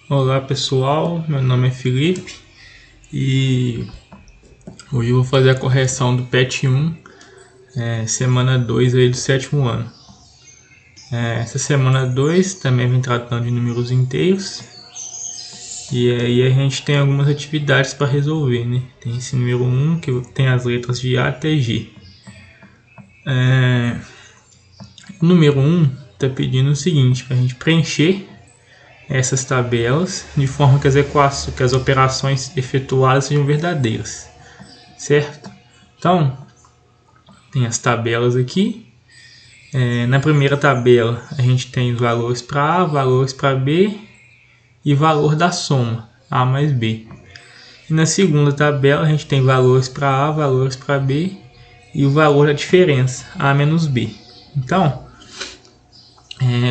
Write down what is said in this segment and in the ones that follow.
Olá pessoal, meu nome é Felipe e hoje eu vou fazer a correção do PET 1, semana 2 aí do sétimo ano. Essa semana 2 também vem tratando de números inteiros e aí a gente tem algumas atividades para resolver, né? Tem esse número 1 que tem as letras de A até G. O número 1 está pedindo o seguinte, para a gente preencher essas tabelas de forma que as operações efetuadas sejam verdadeiras, certo? Então, tem as tabelas aqui. Na primeira tabela a gente tem os valores para A, valores para B e valor da soma A mais B. E na segunda tabela a gente tem valores para A, valores para B e o valor da diferença A menos B. Então,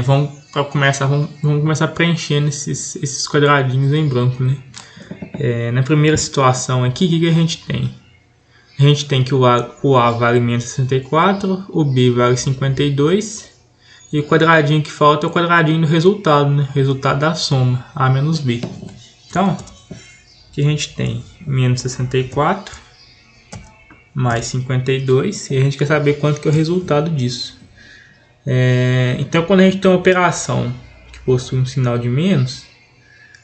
vamos começar preenchendo esses quadradinhos em branco, né? Na primeira situação aqui, o que a gente tem? A gente tem que o A vale menos 64, o B vale 52 e o quadradinho que falta é o quadradinho do resultado, né? Resultado da soma, A menos B. Então, aqui a gente tem menos 64 mais 52 e a gente quer saber quanto que é o resultado disso. Então, quando a gente tem uma operação que possui um sinal de menos,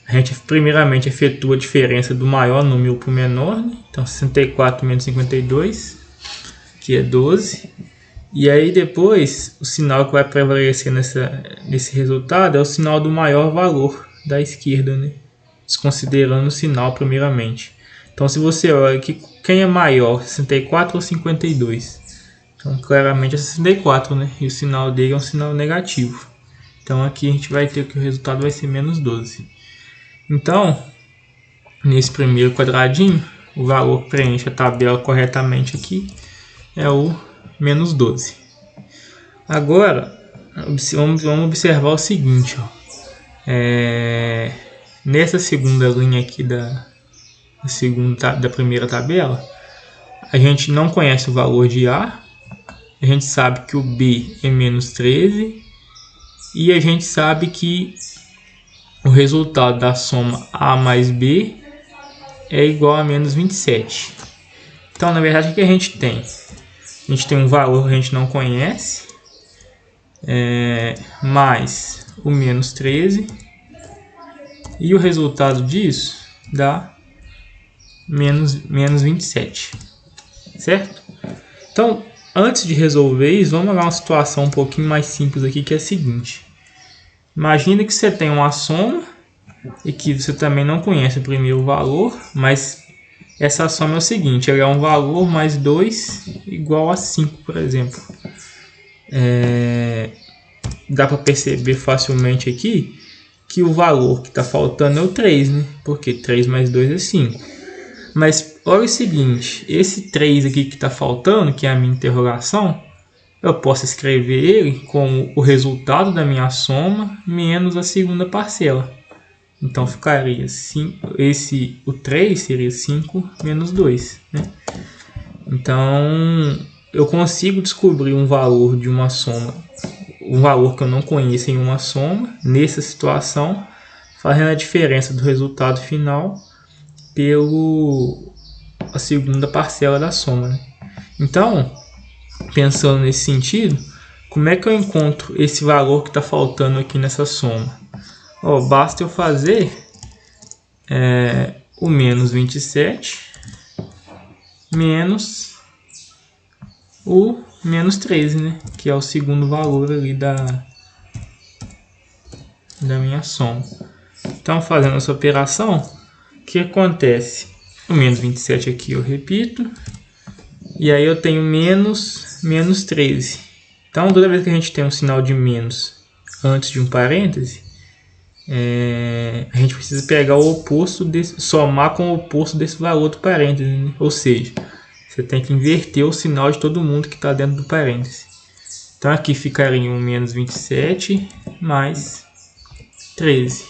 a gente primeiramente efetua a diferença do maior número para o menor, né? Então 64 menos 52, que é 12. E aí depois o sinal que vai prevalecer nesse resultado é o sinal do maior valor da esquerda, né? Desconsiderando o sinal primeiramente. Então se você olha aqui, quem é maior, 64 ou 52? Então claramente é 64, né? E o sinal dele é um sinal negativo. Então aqui a gente vai ter que o resultado vai ser menos 12. Então, nesse primeiro quadradinho, o valor que preenche a tabela corretamente aqui é o menos 12. Agora, vamos observar o seguinte. Nessa segunda linha aqui da primeira tabela, a gente não conhece o valor de A, a gente sabe que o B é menos 13 e a gente sabe que o resultado da soma A mais B é igual a menos 27. Então, na verdade, o que a gente tem? A gente tem um valor que a gente não conhece, mais o menos 13, e o resultado disso dá menos 27, certo? Então, antes de resolver isso, vamos olhar uma situação um pouquinho mais simples aqui, que é a seguinte. Imagina que você tem uma soma e que você também não conhece o primeiro valor, mas essa soma é o seguinte, ela é um valor mais 2 igual a 5, por exemplo. Dá para perceber facilmente aqui que o valor que está faltando é o 3, né? Porque 3 mais 2 é 5. Mas olha o seguinte, esse 3 aqui que está faltando, que é a minha interrogação, eu posso escrever ele como o resultado da minha soma menos a segunda parcela. Então ficaria 5, o 3 seria 5 menos 2. Né? Então eu consigo descobrir um valor de uma soma, um valor que eu não conheço em uma soma, nessa situação, fazendo a diferença do resultado final pela segunda parcela da soma. Né? Então, pensando nesse sentido, como é que eu encontro esse valor que está faltando aqui nessa soma? Basta eu fazer o menos 27 menos o menos 13, né? Que é o segundo valor ali da minha soma. Então, fazendo essa operação, o que acontece? O menos 27 aqui eu repito, e aí eu tenho menos 13. Então, toda vez que a gente tem um sinal de menos antes de um parêntese, a gente precisa pegar o oposto somar com o oposto desse valor do parêntese, né? Ou seja, você tem que inverter o sinal de todo mundo que está dentro do parêntese. Então aqui ficaria um menos 27 mais 13.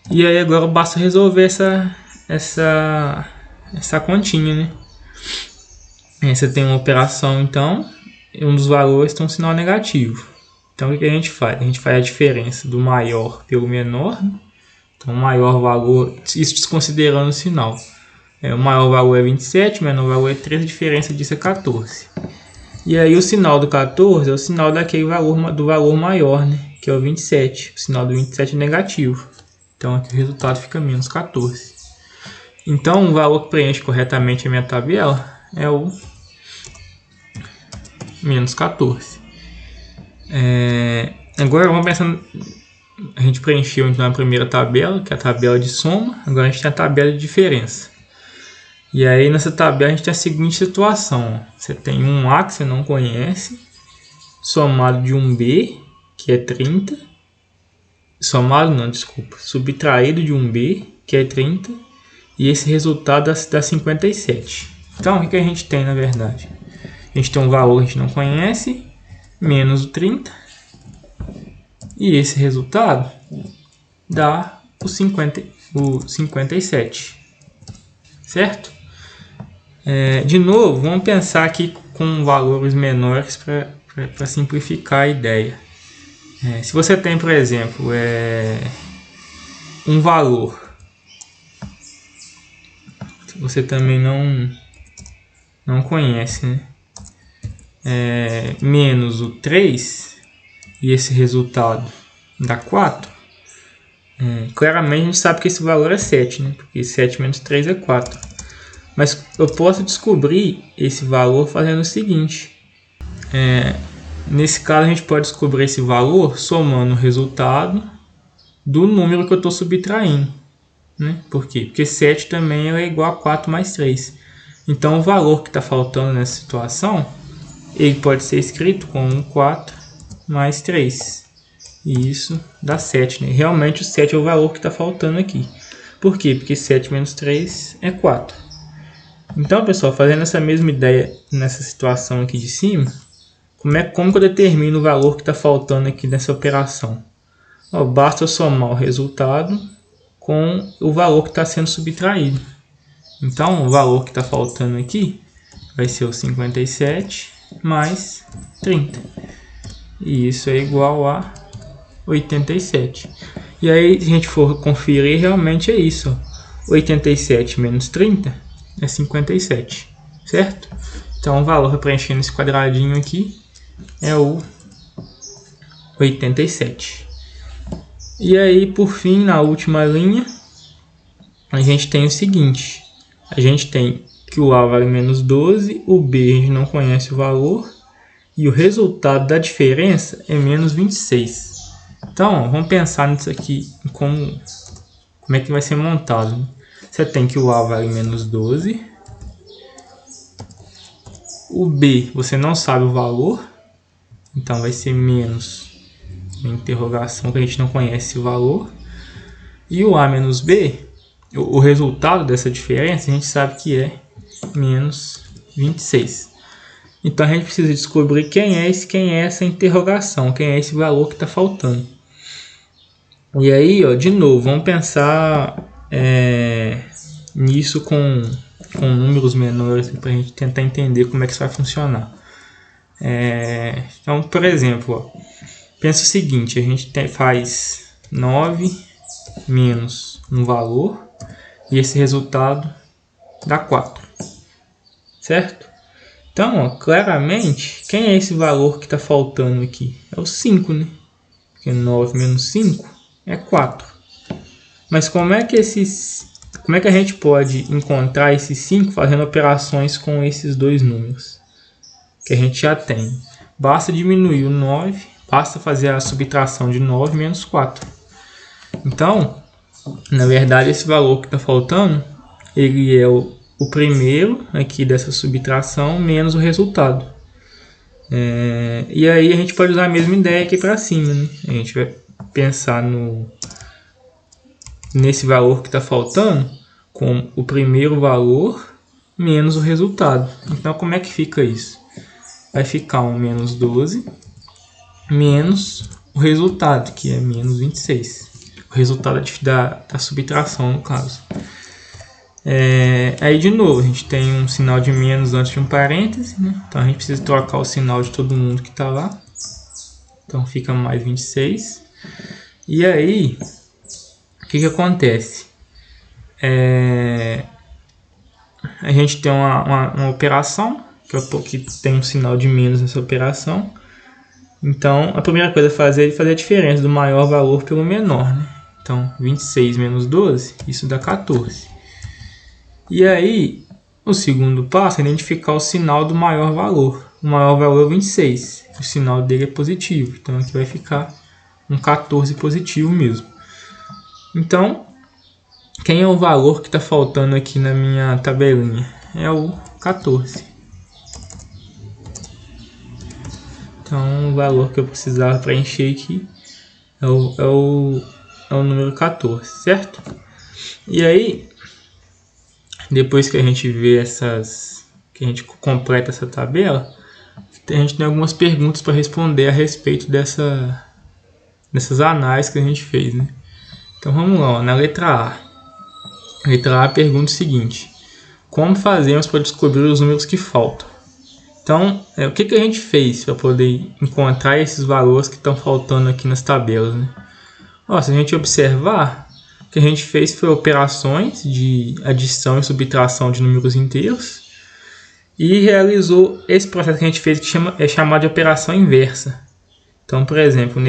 E aí agora basta resolver essa continha, né? Você tem uma operação, então, e um dos valores tem um sinal negativo. Então o que a gente faz? A gente faz a diferença do maior pelo menor, né? Então o maior valor, isso desconsiderando o sinal. O maior valor é 27, o menor valor é 3, a diferença disso é 14. E aí o sinal do 14 é o sinal daquele valor, do valor maior, né? Que é o 27. O sinal do 27 é negativo. Então aqui o resultado fica menos 14. Então o valor que preenche corretamente a minha tabela é o menos 14. Agora vamos pensar, a gente preencheu então a primeira tabela, que é a tabela de soma. Agora a gente tem a tabela de diferença. E aí nessa tabela a gente tem a seguinte situação. Você tem um A que você não conhece, somado de um B, que é 30. Subtraído de um B, que é 30. E esse resultado dá 57. Então o que a gente tem na verdade? A gente tem um valor que a gente não conhece, menos o 30. E esse resultado dá o 57. Certo? De novo, vamos pensar aqui com valores menores para simplificar a ideia. Se você tem, por exemplo, um valor, que você também não conhece, né? Menos o 3, e esse resultado dá 4, claramente a gente sabe que esse valor é 7, né? Porque 7 menos 3 é 4. Mas eu posso descobrir esse valor fazendo o seguinte. Nesse caso a gente pode descobrir esse valor somando o resultado do número que eu estou subtraindo, né? Por quê? Porque 7 também é igual a 4 mais 3. Então o valor que está faltando nessa situação, ele pode ser escrito como 4 mais 3. E isso dá 7, né? Realmente o 7 é o valor que está faltando aqui. Por quê? Porque 7 menos 3 é 4. Então, pessoal, fazendo essa mesma ideia nessa situação aqui de cima, como que eu determino o valor que está faltando aqui nessa operação? Basta eu somar o resultado com o valor que está sendo subtraído. Então, o valor que está faltando aqui vai ser o 57 mais 30. E isso é igual a 87. E aí, se a gente for conferir, realmente é isso. 87 menos 30 é 57, certo? Então o valor preenchendo esse quadradinho aqui é o 87. E aí, por fim, na última linha, a gente tem o seguinte. A gente tem que o A vale menos 12, o B a gente não conhece o valor, e o resultado da diferença é menos 26. Então, vamos pensar nisso aqui, como é que vai ser montado. Você tem que o A vale menos 12. O B, você não sabe o valor. Então vai ser menos uma interrogação que a gente não conhece o valor. E o A menos B, o resultado dessa diferença, a gente sabe que é menos 26. Então a gente precisa descobrir quem é essa interrogação, quem é esse valor que está faltando. E aí, de novo, vamos pensar nisso com números menores para a gente tentar entender como é que isso vai funcionar. Então, por exemplo, pensa o seguinte, a gente faz 9 menos um valor e esse resultado dá 4, certo? Então, claramente, quem é esse valor que está faltando aqui? É o 5, né? Porque 9 menos 5 é 4. Mas como é que a gente pode encontrar esses 5 fazendo operações com esses dois números que a gente já tem? Basta diminuir o 9, basta fazer a subtração de 9 menos 4. Então, na verdade, esse valor que está faltando, ele é o primeiro aqui dessa subtração menos o resultado. E aí a gente pode usar a mesma ideia aqui para cima, né? A gente vai pensar nesse valor que está faltando como o primeiro valor menos o resultado. Então, como é que fica isso? Vai ficar um menos 12 menos o resultado, que é menos 26. O resultado da subtração, no caso. Aí, de novo, a gente tem um sinal de menos antes de um parêntese, né? Então, a gente precisa trocar o sinal de todo mundo que está lá. Então, fica mais 26. E aí, o que acontece? A gente tem uma operação que tem um sinal de menos nessa operação. Então, a primeira coisa a fazer é fazer a diferença do maior valor pelo menor, né? Então, 26 menos 12, isso dá 14. E aí, o segundo passo é identificar o sinal do maior valor. O maior valor é 26, o sinal dele é positivo. Então, aqui vai ficar um 14 positivo mesmo. Então, quem é o valor que está faltando aqui na minha tabelinha? É o 14. Então, o valor que eu precisava preencher aqui é o número 14, certo? E aí, depois que a gente vê que a gente completa essa tabela, a gente tem algumas perguntas para responder a respeito dessas análises que a gente fez, né? Então, vamos lá, ó, na letra A. A letra A pergunta o seguinte: como fazemos para descobrir os números que faltam? Então, o que a gente fez para poder encontrar esses valores que estão faltando aqui nas tabelas, né? Ó, se a gente observar, o que a gente fez foi operações de adição e subtração de números inteiros e realizou esse processo que a gente fez que é chamado de operação inversa. Então, por exemplo,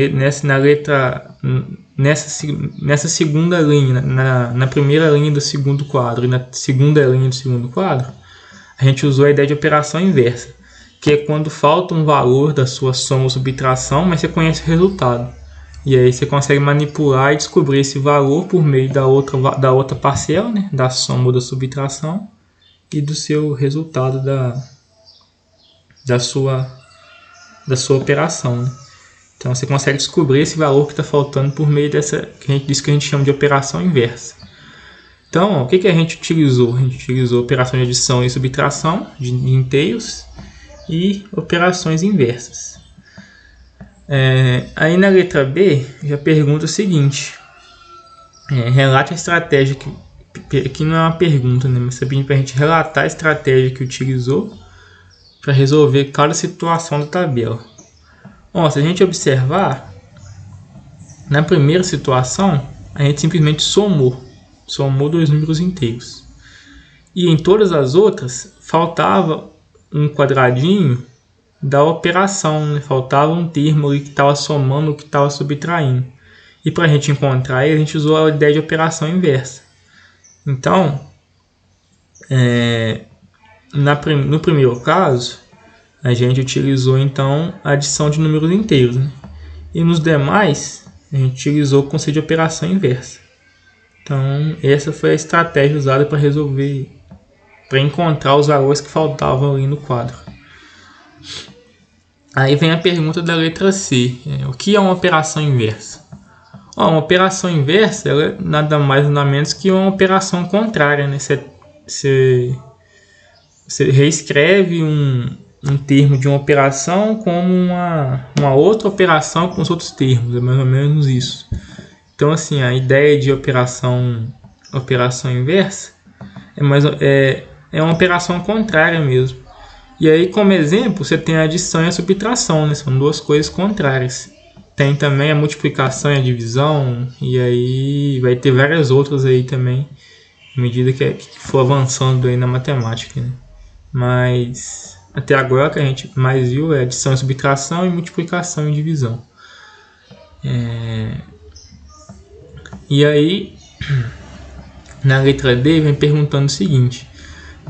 nessa segunda linha, na primeira linha do segundo quadro e na segunda linha do segundo quadro, a gente usou a ideia de operação inversa, que é quando falta um valor da sua soma ou subtração, mas você conhece o resultado. E aí você consegue manipular e descobrir esse valor por meio da outra parcela, né? Da soma ou da subtração e do seu resultado da sua operação, né? Então você consegue descobrir esse valor que está faltando por meio dessa que a gente chama de operação inversa. Então, o que a gente utilizou? A gente utilizou operações de adição e subtração de inteiros e operações inversas. Aí na letra B já pergunta o seguinte: relate a estratégia aqui não é uma pergunta, né? Mas está pedindo para a gente relatar a estratégia que utilizou para resolver cada situação da tabela. Bom, se a gente observar, na primeira situação a gente simplesmente somou dois números inteiros, e em todas as outras faltava um quadradinho da operação, né? Faltava um termo ali que estava somando o que estava subtraindo. E para a gente encontrar ele, a gente usou a ideia de operação inversa. Então, no primeiro caso, a gente utilizou então a adição de números inteiros, né? E nos demais, a gente utilizou o conceito de operação inversa. Então, essa foi a estratégia usada para encontrar os valores que faltavam ali no quadro. Aí vem a pergunta da letra C: o que é uma operação inversa? Uma operação inversa ela é nada mais nada menos que uma operação contrária, né? Você reescreve um termo de uma operação como uma outra operação com os outros termos, é mais ou menos isso. Então, assim, a ideia de operação inversa é uma operação contrária mesmo. E aí, como exemplo, você tem a adição e a subtração, né? São duas coisas contrárias. Tem também a multiplicação e a divisão, e aí vai ter várias outras aí também, à medida que for avançando aí na matemática, né? Mas até agora o que a gente mais viu é adição e subtração e multiplicação e divisão. E aí, na letra D, vem perguntando o seguinte: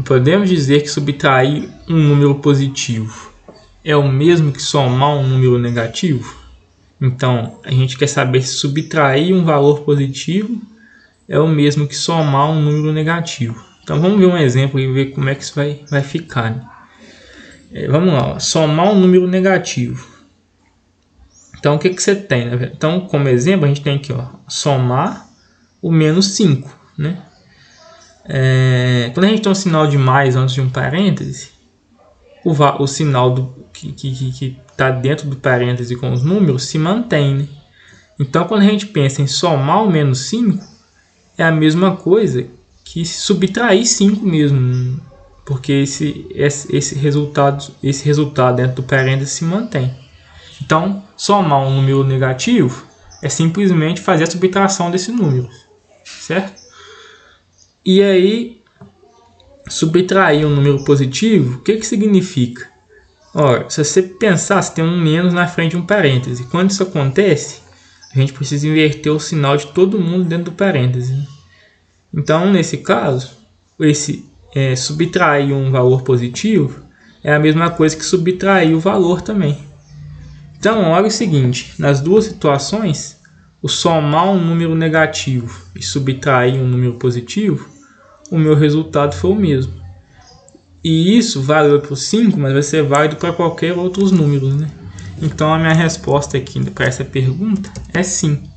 podemos dizer que subtrair um número positivo é o mesmo que somar um número negativo? Então, a gente quer saber se subtrair um valor positivo é o mesmo que somar um número negativo. Então, vamos ver um exemplo e ver como é que isso vai ficar, né? Vamos lá, ó. Somar um número negativo. Então, o que você tem, né? Então, como exemplo, a gente tem aqui, ó, somar o menos 5, né? Quando a gente tem um sinal de mais antes de um parêntese, o sinal que está dentro do parêntese com os números se mantém, né? Então, quando a gente pensa em somar o menos 5, é a mesma coisa que subtrair 5 mesmo, porque esse resultado dentro do parêntese se mantém. Então, somar um número negativo é simplesmente fazer a subtração desse número. certo? E aí, subtrair um número positivo, o que significa? Ora, se você pensar, você tem um menos na frente de um parêntese. Quando isso acontece, a gente precisa inverter o sinal de todo mundo dentro do parêntese, né? Então, nesse caso, subtrair um valor positivo é a mesma coisa que subtrair o valor também. Então, olha o seguinte, nas duas situações, o somar um número negativo e subtrair um número positivo, o meu resultado foi o mesmo. E isso valeu para o 5, mas vai ser válido para qualquer outros números, né? Então, a minha resposta aqui para essa pergunta é sim.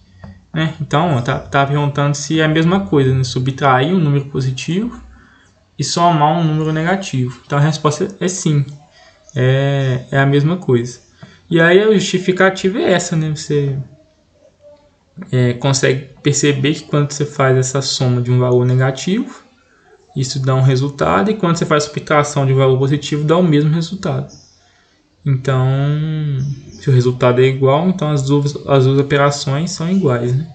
Né? Então, tá perguntando se é a mesma coisa, né? Subtrair um número positivo e somar um número negativo. Então, a resposta é sim. É a mesma coisa. E aí, a justificativa é essa, né? Você consegue perceber que quando você faz essa soma de um valor negativo, isso dá um resultado, e quando você faz a subtração de um valor positivo, dá o mesmo resultado. Então, se o resultado é igual, então as duas operações são iguais, né?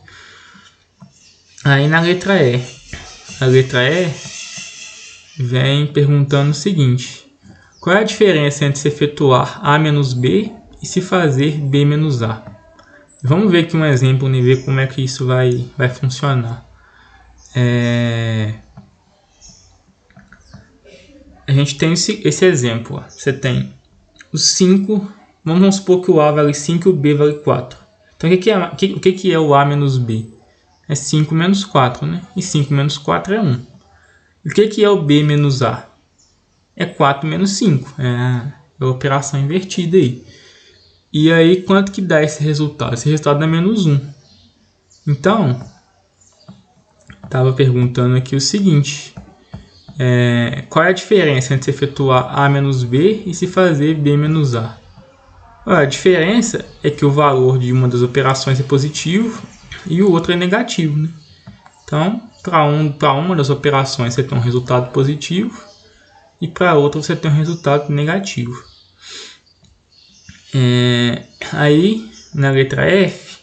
Aí na letra E. A letra E vem perguntando o seguinte: qual é a diferença entre se efetuar A menos B e se fazer B menos A? Vamos ver aqui um exemplo e ver como é que isso vai funcionar. A gente tem esse exemplo. Ó. Você tem os 5. Vamos supor que o A vale 5 e o B vale 4. Então, o que é o A menos B? É 5 menos 4, né? E 5 menos 4 é 1. E o que é o B menos A? É 4 menos 5. É a operação invertida aí. E aí, quanto que dá esse resultado? Esse resultado dá menos 1. Então, estava perguntando aqui o seguinte: qual é a diferença entre se efetuar A menos B e se fazer B menos A? A diferença é que o valor de uma das operações é positivo e o outro é negativo, né? Então, para uma das operações você tem um resultado positivo e para outra você tem um resultado negativo. Aí, na letra F,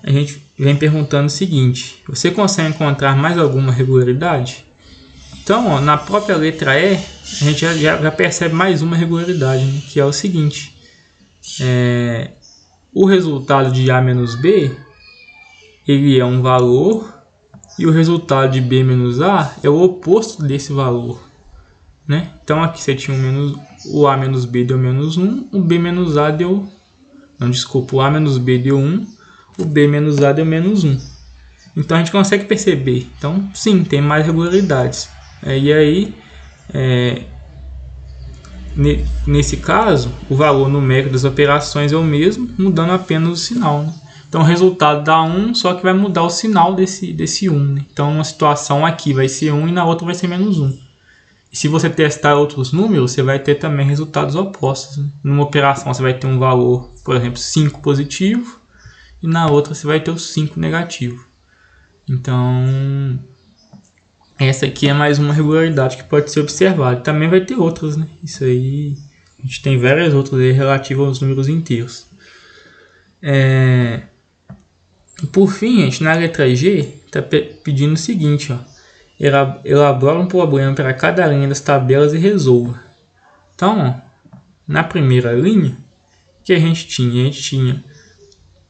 a gente vem perguntando o seguinte: você consegue encontrar mais alguma regularidade? Então, ó, na própria letra E, a gente já percebe mais uma regularidade, né? Que é o seguinte: o resultado de A menos B, ele é um valor, e o resultado de B menos A é o oposto desse valor, né? Então, aqui você tinha o A menos B deu menos 1, o B menos A deu... Não, desculpa, o A menos B deu 1, o B menos A deu menos 1. Então, a gente consegue perceber. Então, sim, tem mais regularidades. E aí, nesse caso, o valor numérico das operações é o mesmo, mudando apenas o sinal, né? Então, o resultado dá 1, só que vai mudar o sinal desse 1, né? Então, uma situação aqui vai ser 1 e na outra vai ser menos 1. E se você testar outros números, você vai ter também resultados opostos, né? Numa operação, você vai ter um valor, por exemplo, 5 positivo, e na outra você vai ter o 5 negativo. Então, essa aqui é mais uma regularidade que pode ser observada. Também vai ter outras, né? Isso aí, a gente tem várias outras aí relativas aos números inteiros. Por fim, gente, na letra G, está pedindo o seguinte, ó: elabora um problema para cada linha das tabelas e resolva. Então, ó, na primeira linha, o que a gente tinha? A gente tinha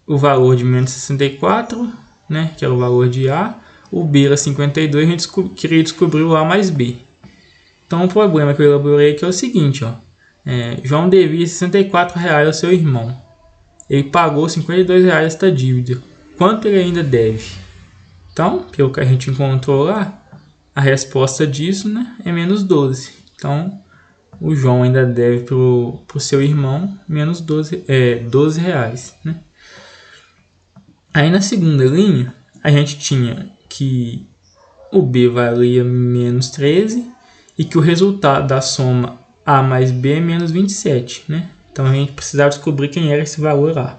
o valor de menos 64, né, que era o valor de A. O B era 52, a gente queria descobrir o A mais B. Então, o problema que eu elaborei aqui é o seguinte, ó: João devia R$64 ao seu irmão. Ele pagou R$52 esta dívida. Quanto ele ainda deve? Então, pelo que a gente encontrou lá, a resposta disso, né, é menos 12. Então, o João ainda deve para o seu irmão menos 12 reais, né? Aí na segunda linha, a gente tinha que o B valia menos 13 e que o resultado da soma A mais B é menos 27, né? Então a gente precisava descobrir quem era esse valor A.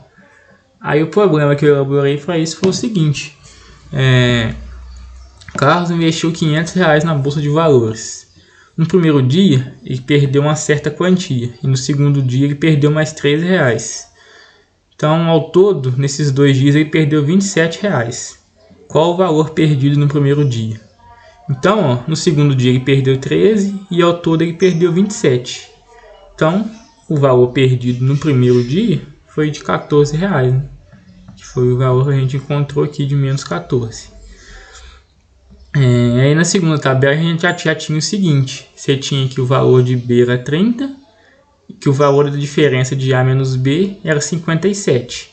Aí o problema que eu elaborei para isso foi o seguinte: Carlos investiu R$500 na bolsa de valores. No primeiro dia, ele perdeu uma certa quantia, e no segundo dia ele perdeu mais R$13. Então, ao todo, nesses 2 dias, ele perdeu R$27. qual o valor perdido no primeiro dia. Então, ó, no segundo dia ele perdeu 13 e ao todo ele perdeu 27. Então, o valor perdido no primeiro dia foi de R$14, né? Que foi o valor que a gente encontrou aqui de menos 14. Aí na segunda tabela a gente já tinha o seguinte: você tinha que o valor de B era 30, que o valor da diferença de A menos B era 57.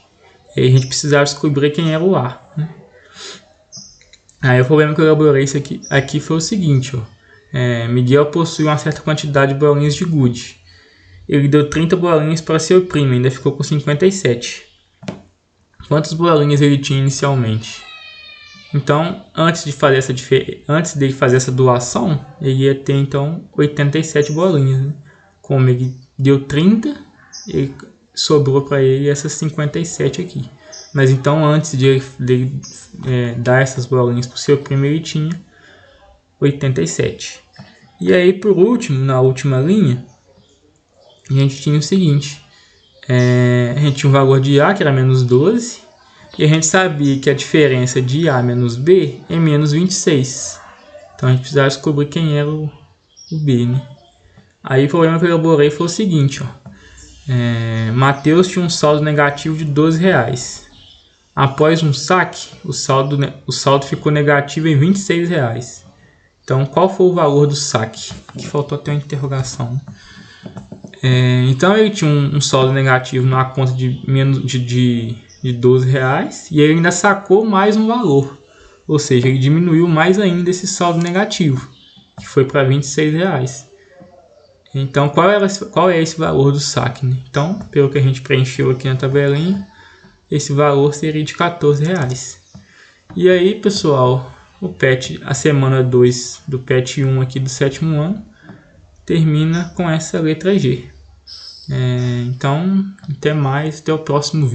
Aí a gente precisava descobrir quem era o A, né? Aí o problema que eu elaborei isso aqui foi o seguinte, ó. Miguel possui uma certa quantidade de bolinhas de gude. Ele deu 30 bolinhas para seu primo, ainda ficou com 57. Quantas bolinhas ele tinha inicialmente? Então, antes dele fazer essa doação, ele ia ter então 87 bolinhas, né? Como ele deu 30, sobrou para ele essas 57 aqui. Mas então, antes de ele dar essas bolinhas para o seu primo, ele tinha 87. E aí, por último, na última linha, a gente tinha o seguinte: a gente tinha um valor de A, que era menos 12, e a gente sabia que a diferença de A menos B é menos 26. Então, a gente precisava descobrir quem era o B, né? Aí, o problema que eu elaborei foi o seguinte, ó. Matheus tinha um saldo negativo de R$12. Após um saque, o saldo ficou negativo em R$26. Então, qual foi o valor do saque? Aqui faltou até uma interrogação. Então, ele tinha um saldo negativo na conta de R$12 e ele ainda sacou mais um valor. Ou seja, ele diminuiu mais ainda esse saldo negativo, que foi para R$26. Então, qual é esse valor do saque, né? Então, pelo que a gente preencheu aqui na tabelinha, esse valor seria de R$14. E aí, pessoal, a semana 2 do PET 1 aqui do 7º ano termina com essa letra G. Então, até mais, até o próximo vídeo.